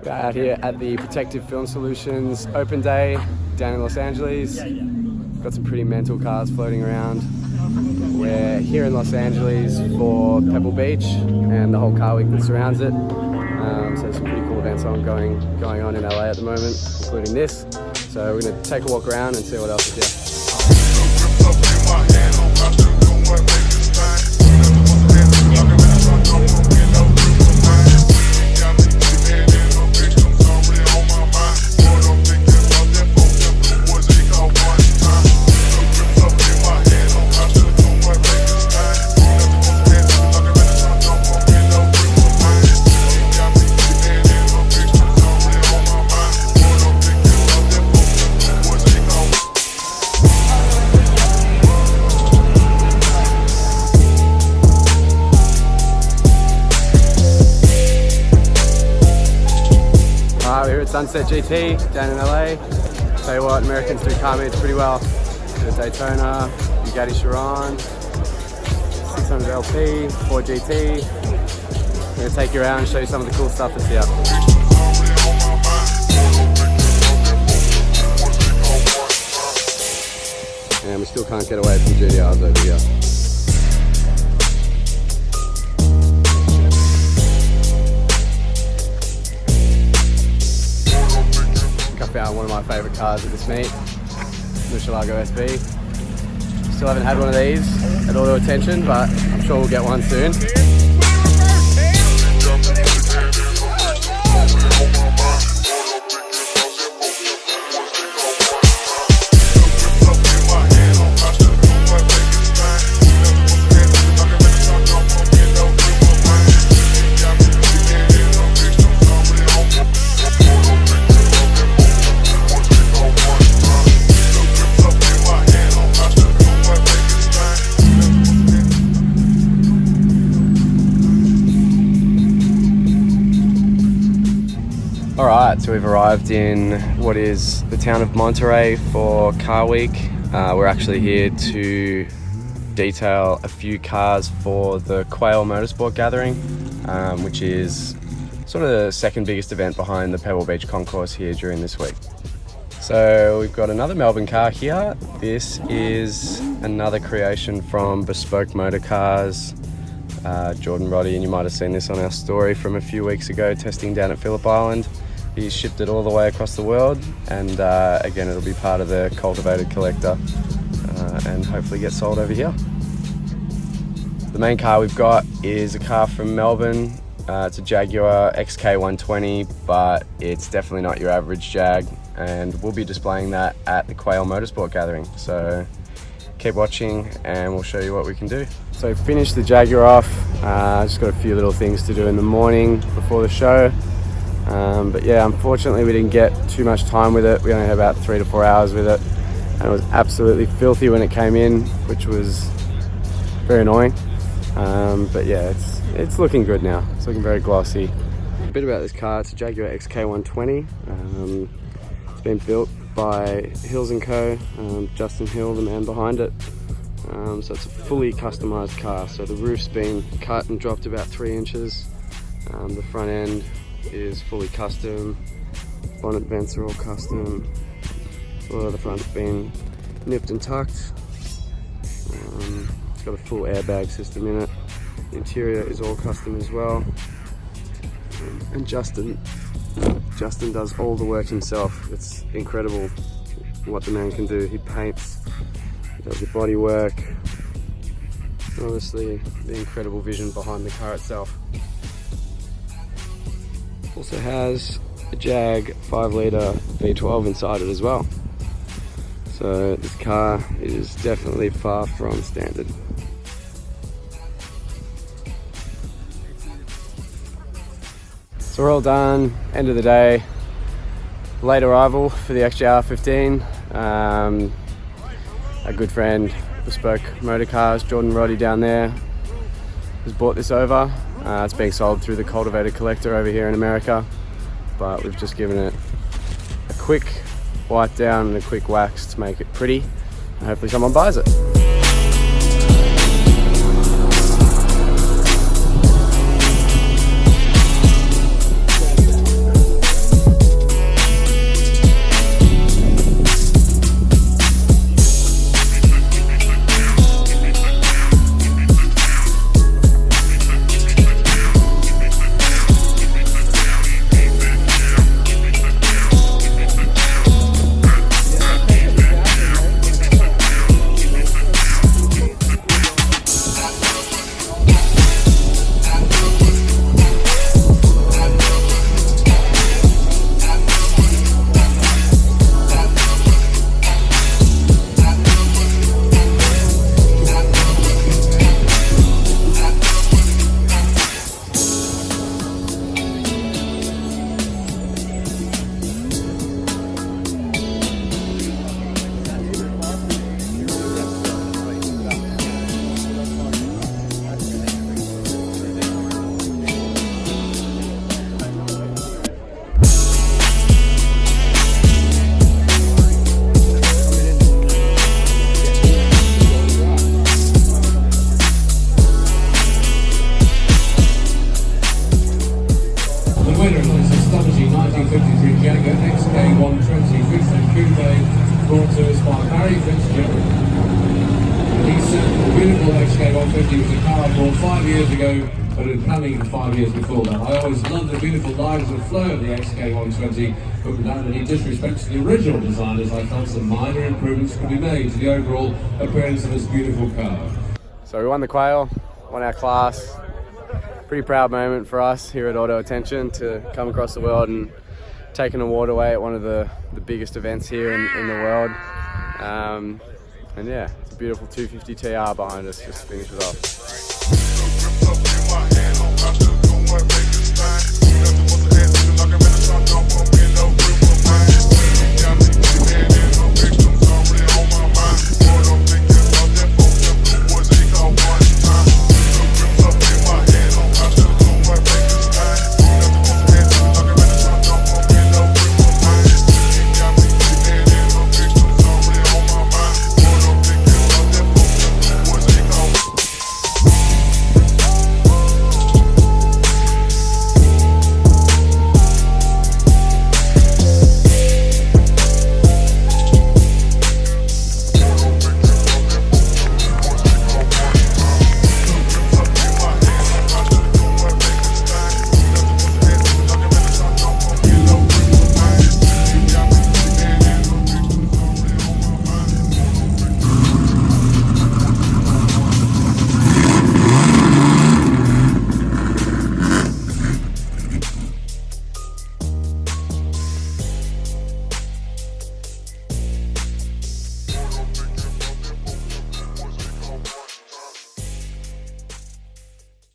We're out here at the Protective Film Solutions Open Day down in Los Angeles. Got some pretty mental cars floating around. We're here in Los Angeles for Pebble Beach and the whole car week that surrounds it. So there's some pretty cool events going on in LA at the moment, including this. So we're going to take a walk around and see what else is here. We're here at Sunset GT down in LA. Tell you what, Americans do car meets pretty well. There's Daytona, Bugatti Chiron, 600 LP, Ford GT. I'm going to take you around and show you some of the cool stuff that's here. And we still can't get away from GTRs over here. Found one of my favourite cars at this meet, Murcielago SB. Still haven't had one of these at auto attention, but I'm sure we'll get one soon. Alright, so we've arrived in what is the town of Monterey for Car Week. We're actually here to detail a few cars for the Quail Motorsport Gathering, which is sort of the second biggest event behind the Pebble Beach Concourse here during this week. So we've got another Melbourne car here. This is another creation from Bespoke Motor Cars, Jordan Roddy, and you might have seen this on our story from a few weeks ago, testing down at Phillip Island. He's shipped it all the way across the world, and again, it'll be part of the Cultivated Collector and hopefully get sold over here. The main car we've got is a car from Melbourne. It's a Jaguar XK120, but it's definitely not your average Jag, and we'll be displaying that at the Quail Motorsport Gathering. So keep watching and we'll show you what we can do. So finished the Jaguar off, just got a few little things to do in the morning before the show. But yeah, unfortunately we didn't get too much time with it. We only had about 3 to 4 hours with it, and it was absolutely filthy when it came in, which was very annoying. But yeah, it's looking good now. It's looking very glossy. A bit about this car: it's a Jaguar XK120. It's been built by Hills & Co. Justin Hill, the man behind it. So it's a fully customized car. So the roof's been cut and dropped about 3 inches. The front end is fully custom. Bonnet vents are all custom. A lot of the front's been nipped and tucked. It's got a full airbag system in it. The interior is all custom as well. And Justin does all the work himself. It's incredible what the man can do. He paints, he does the body work, and obviously the incredible vision behind the car itself. Also has a Jag 5-litre V12 inside it as well. So this car is definitely far from standard. So we're all done, end of the day. Late arrival for the XJR15. A good friend, Bespoke Motor Cars, Jordan Roddy down there, has bought this over. It's being sold through the Cultivated Collector over here in America, but we've just given it a quick wipe down and a quick wax to make it pretty, and hopefully someone buys it. winner of this astonishing 1953 Jaguar XK120 Freestyle Coupe, brought to us by Barry Fitzgerald. And he said the beautiful XK150 was a car I bought 5 years ago, but had been planning for 5 years before that. I always loved the beautiful lines and flow of the XK120, but without any disrespect to the original designers, I felt some minor improvements could be made to the overall appearance of this beautiful car. So we won the Quail, won our class. Pretty proud moment for us here at Auto Attention to come across the world and take an award away at one of the biggest events here in the world. And yeah, it's a beautiful 250 TR behind us just to finish it off.